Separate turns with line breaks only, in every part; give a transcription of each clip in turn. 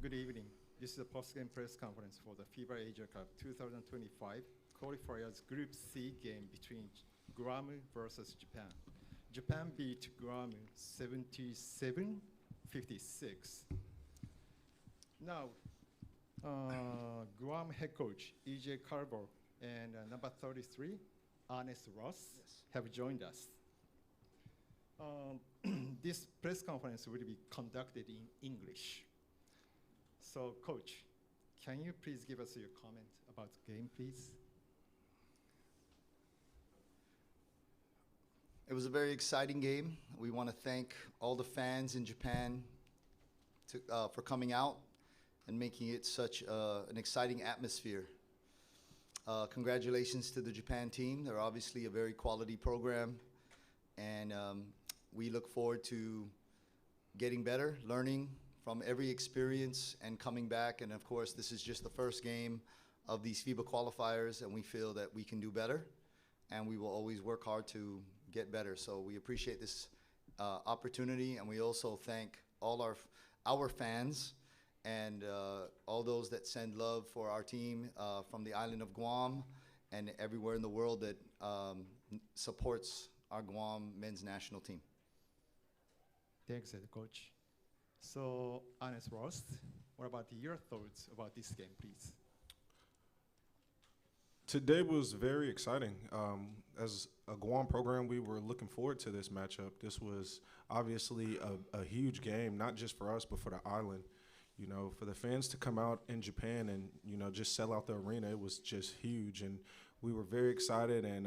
Good evening. This is a post-game press conference for the FIBA Asia Cup 2025 Qualifiers Group C game between Guam versus Japan. Japan beat Guam 77-56. Now, Guam head coach E.J. Carver and number 33, Ernest Ross, have joined us. This press conference will be conducted in English. So, Coach, can you please give us your comment about the game, please?
It was a very exciting game. We want to thank all the fans in Japan for coming out and making it such an exciting atmosphere. Congratulations to the Japan team. They're obviously a very quality program, and we look forward to getting better, learning from every experience and coming back. And of course, this is just the first game of these FIBA qualifiers, and we feel that we can do better, and we will always work hard to get better. So we appreciate this opportunity, and we also thank all our fans and all those that send love for our team from the island of Guam and everywhere in the world that supports our Guam men's national team.
Thanks, Coach. So, Ernest Ross, what about your thoughts about this game, please?
Today was very exciting. As a Guam program, we were looking forward to this matchup. This was obviously a huge game, not just for us, but for the island. You know, for the fans to come out in Japan and, you know, just sell out the arena, it was just huge. And we were very excited. And,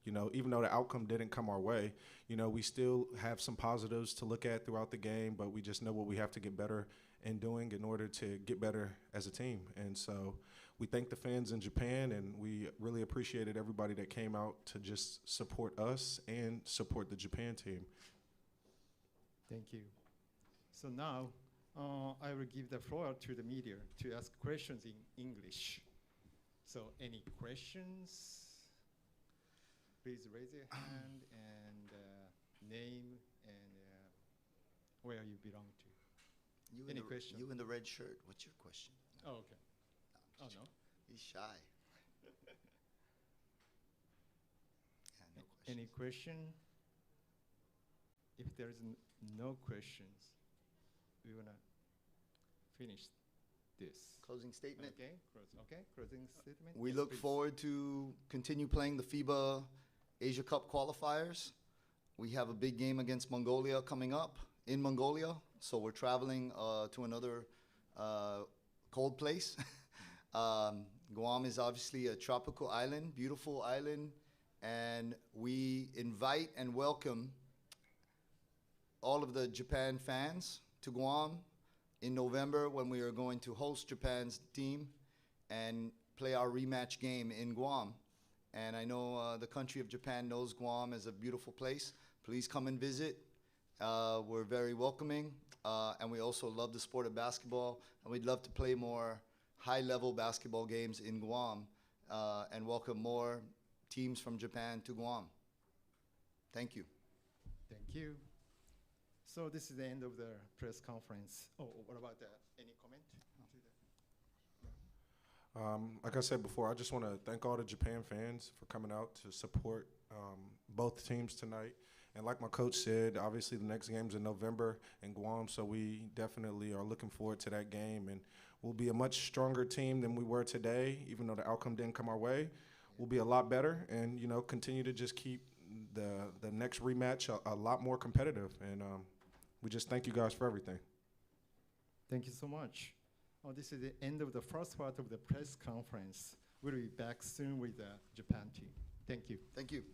you know, even though the outcome didn't come our way, you know, we still have some positives to look at throughout the game, but we just know what we have to get better in doing in order to get better as a team. And so we thank the fans in Japan, and we really appreciated everybody that came out to just support us and support the Japan team.
Thank you. So now I will give the floor to the media to ask questions in English. So any questions? Please raise your hand and name and where you belong to. Any question?
You in the red shirt, what's your question?
Oh, okay. Oh, no?
He's shy. Yeah, no questions.
Any question? If there is no questions, we want to finish this.
Closing statement?
Okay, closing statement.
We
Yes,
look
please.
forward to continue playing the FIBA Asia Cup qualifiers. We have a big game against Mongolia coming up in Mongolia, so we're traveling to another cold place. Guam is obviously a tropical island, beautiful island, and we invite and welcome all of the Japan fans to Guam in November when we are going to host Japan's team and play our rematch game in Guam. And I know the country of Japan knows Guam as a beautiful place. Please come and visit. We're very welcoming, and we also love the sport of basketball, and we'd love to play more high-level basketball games in Guam and welcome more teams from Japan to Guam. Thank you.
Thank you. So this is the end of the press conference. Oh, what about any comment?
Like I said before, I just want to thank all the Japan fans for coming out to support both teams tonight. And like my coach said, obviously the next game's in November in Guam, so we definitely are looking forward to that game. And we'll be a much stronger team than we were today, even though the outcome didn't come our way. We'll be a lot better and, you know, continue to just keep the next rematch a lot more competitive. And we just thank you guys for everything.
Thank you so much. Oh, this is the end of the first part of the press conference. We'll be back soon with the Japan team. Thank you.
Thank you.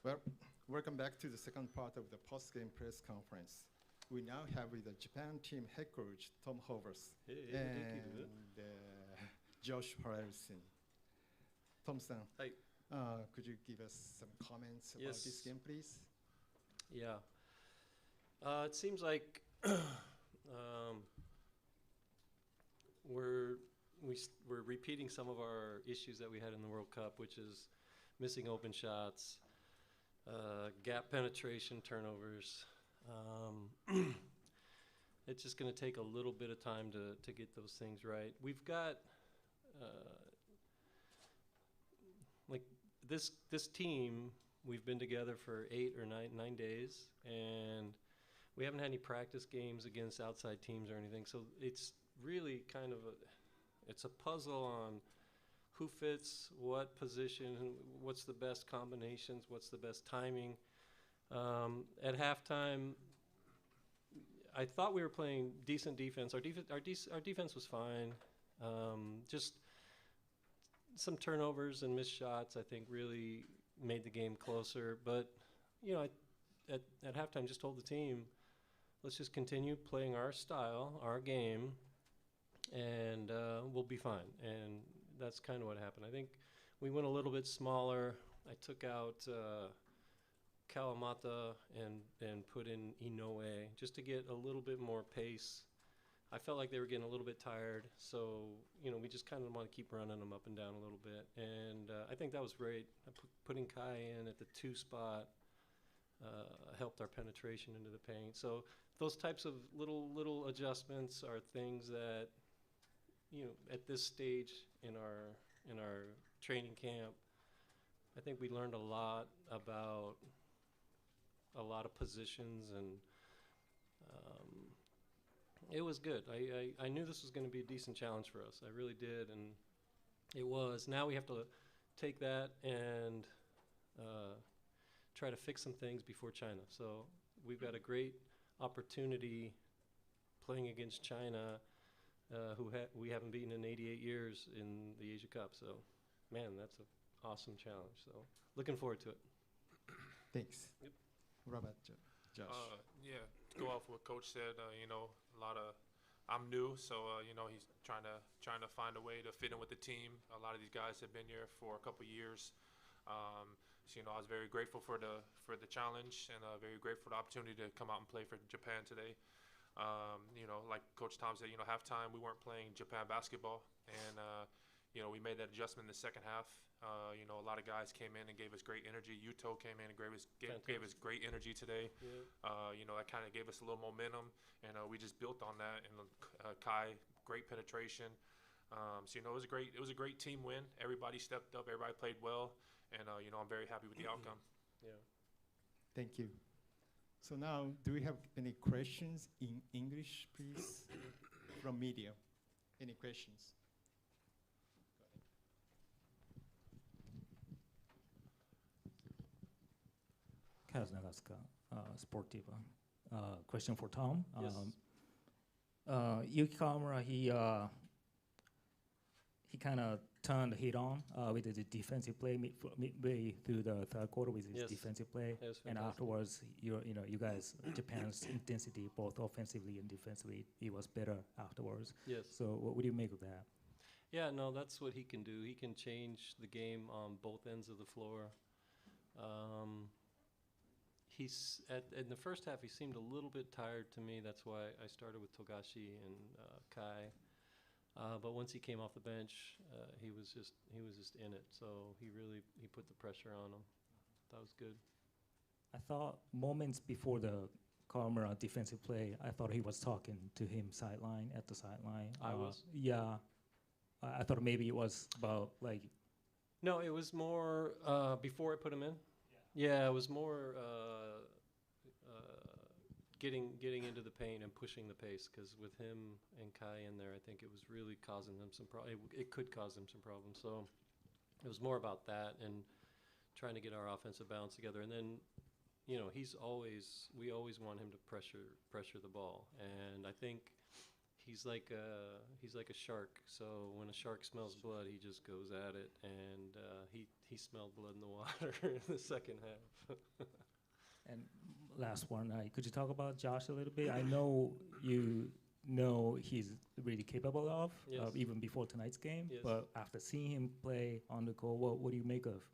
Well, welcome back to the second part of the post-game press conference. We now have with the Japan team head coach Tom Hovers and Josh Harrelson. Tom-san,
Hi.
Could you give us some comments about
Yes.
this game, please?
Yeah. It seems like we're repeating some of our issues that we had in the World Cup, which is missing open shots, gap penetration, turnovers. It's just going to take a little bit of time to get those things right. We've got like this team. We've been together for 8 or 9 days, and we haven't had any practice games against outside teams or anything. So it's really kind of it's a puzzle on who fits what position, what's the best combinations, what's the best timing. At halftime, I thought we were playing decent defense. Our defense was fine. Just some turnovers and missed shots, I think, really made the game closer. But, you know, at halftime, just told the team, let's just continue playing our style, our game, and we'll be fine. And that's kind of what happened. I think we went a little bit smaller. I took out Kawamata and put in Inoue just to get a little bit more pace. I felt like they were getting a little bit tired, so we just kind of want to keep running them up and down a little bit, and I think that was great. Putting Kai in at the 2 spot helped our penetration into the paint. So those types of little adjustments are things that at this stage in our training camp, I think we learned a lot about a lot of positions, and it was good. I knew this was going to be a decent challenge for us. I really did, and it was. Now we have to take that and try to fix some things before China. So we've got a great opportunity playing against China, who we haven't beaten in 88 years in the Asia Cup. So, man, that's an awesome challenge. So looking forward to it.
Thanks.
Yep.
What about Josh?
Yeah, to go off what Coach said, a lot of I'm new, so he's trying to find a way to fit in with the team. A lot of these guys have been here for a couple years, so I was very grateful for the challenge, and very grateful for the opportunity to come out and play for Japan today. Like Coach Tom said, halftime we weren't playing Japan basketball, and we made that adjustment in the second half. A lot of guys came in and gave us great energy. Yuto came in and gave us great energy today. Yeah. That kind of gave us a little momentum, and we just built on that. And Kai, great penetration. So it was a great team win. Everybody stepped up. Everybody played well, and I'm very happy with the outcome.
Yeah.
Thank you. So now, do we have any questions in English, please, from media? Any questions?
Kaz Nagaska, Sportiva. Question for Tom.
Yes.
Yuki Kawamura, he kind of turned the heat on with the defensive play midway through the third quarter with his
Yes.
defensive play, and afterwards, you guys, Japan's intensity both offensively and defensively, it was better afterwards.
Yes.
So what would you make of that?
Yeah, no, that's what he can do. He can change the game on both ends of the floor. He's in the first half. He seemed a little bit tired to me. That's why I started with Togashi and Kai. But once he came off the bench, he was just in it. So he put the pressure on him. That was good.
I thought moments before the Kawamura defensive play, I thought he was talking to him at the sideline.
I was?
Yeah. I thought maybe it was about like.
No, it was more before I put him in. Yeah, it was more getting into the paint and pushing the pace, because with him and Kai in there, I think it was really causing them some problems. It could cause them some problems. So it was more about that and trying to get our offensive balance together. And then, we always want him to pressure the ball. And I think he's like a shark. So when a shark smells blood, he just goes at it, and he smelled blood in the water in the second half.
And last one, could you talk about Josh a little bit? I know you know he's really capable of,
Yes.
even before tonight's game.
Yes.
But after seeing him play on the court, what do you make of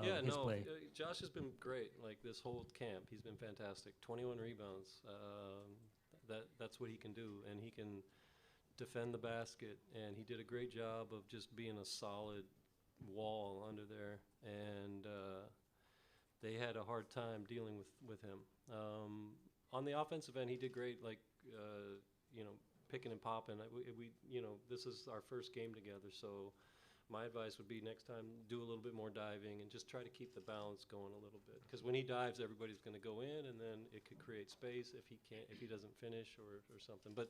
his play?
Josh has been great. Like this whole camp, he's been fantastic. 21 rebounds. That's what he can do, and he can defend the basket. And he did a great job of just being a solid wall under there. And they had a hard time dealing with him. On the offensive end, he did great. Like picking and popping. We this is our first game together, so my advice would be next time do a little bit more diving and just try to keep the balance going a little bit. Because when he dives, everybody's going to go in, and then it could create space if he doesn't finish or something. But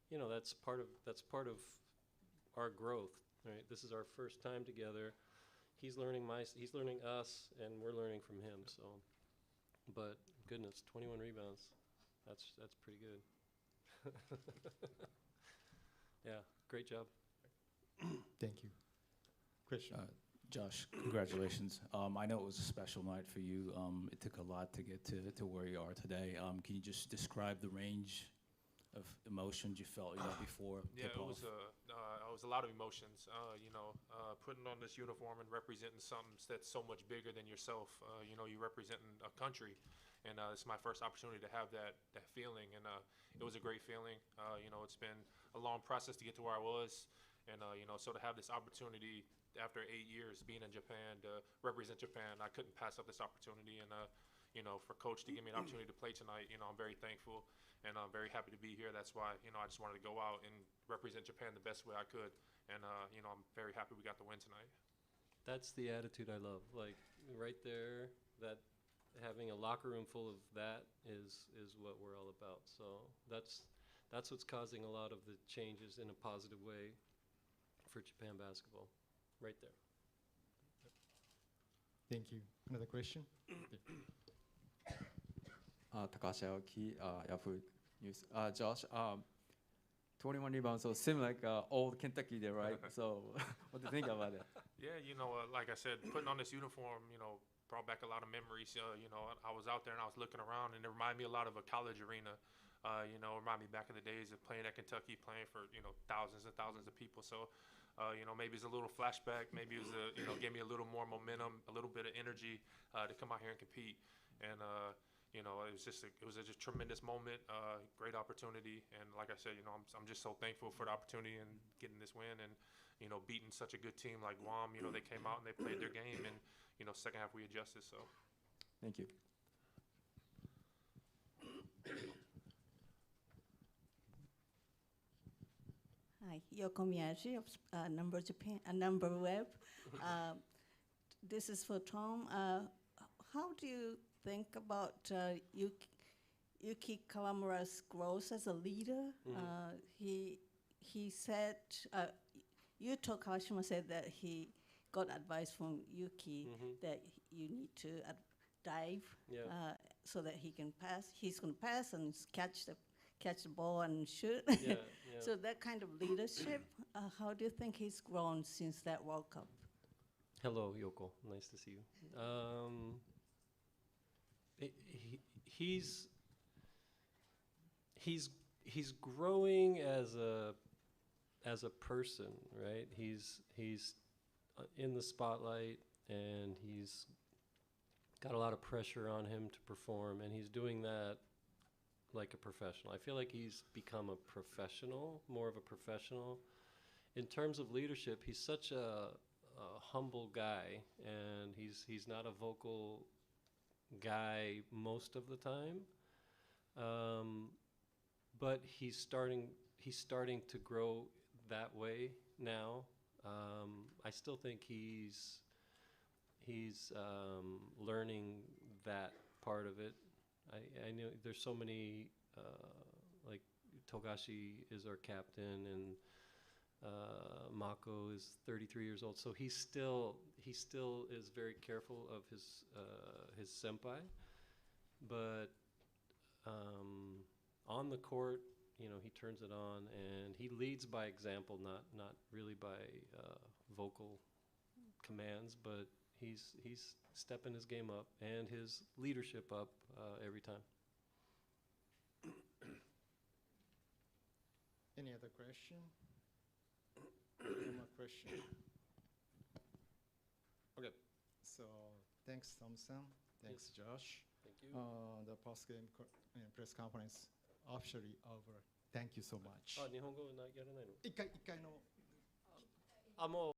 that's part of our growth, right? This is our first time together. He's learning us, and we're learning from him. So, but goodness, 21 rebounds, that's pretty good. Yeah, great job.
Thank you. Question.
Josh, congratulations. I know it was a special night for you. It took a lot to get to where you are today. Can you just describe the range of emotions you felt before?
Yeah, it was a lot of emotions. Putting on this uniform and representing something that's so much bigger than yourself. You're representing a country, and it's my first opportunity to have that feeling, and it was a great feeling. It's been a long process to get to where I was, and so to have this opportunity after 8 years being in Japan to represent Japan, I couldn't pass up this opportunity, and for Coach to give me an opportunity to play tonight, I'm very thankful, and I'm very happy to be here. That's why I just wanted to go out and represent Japan the best way I could, and I'm very happy we got the win tonight. That's
the attitude I love. Like right there, that having a locker room full of that is what we're all about. So that's what's causing a lot of the changes in a positive way for Japan basketball. Right there.
Thank you. Another question?
Takashi Aoki, Yahoo News. Josh, 21 rebounds, so seem like old Kentucky there, right? So what do you think about it?
Yeah, like I said, putting on this uniform, brought back a lot of memories. I was out there and I was looking around, and it reminded me a lot of a college arena. Reminded me back in the days of playing at Kentucky, playing for thousands and thousands of people. So, maybe it's a little flashback. Maybe it was gave me a little more momentum, a little bit of energy to come out here and compete. And it was just a tremendous moment, great opportunity. And like I said, I'm just so thankful for the opportunity and getting this win, and beating such a good team like Guam. They came out and they played their game, and second half we adjusted. So,
Thank you.
Hi, Yoko Miyaji of Number Japan, Number Web. This is for Tom. How do you think about Yuki Kawamura's growth as a leader? He said, Yuto Kawashima said that he got advice from Yuki that you need to dive so that he can pass. He's going to pass and catch the ball and shoot.
Yeah.
So that kind of leadership, how do you think he's grown since that World Cup?
Hello, Yoko. Nice to see you. He's growing as a person, right? He's in the spotlight, and he's got a lot of pressure on him to perform, and he's doing that like a professional. I feel like he's become a professional, more of a professional. In terms of leadership, he's such a humble guy, and he's not a vocal guy most of the time. But he's starting to grow that way now. I still think he's learning that part of it. I know there's so many, like Togashi is our captain, and Mako is 33 years old. So he still is very careful of his senpai, but on the court he turns it on, and he leads by example, not really by vocal commands, but he's stepping his game up and his leadership up every time.
Any other question? No more question. Okay, so thanks, Thompson. Thanks, Josh.
Thank you.
The post-game press conference officially over. Thank you so much.
あ、日本語やらないの？
一回の
あ、もう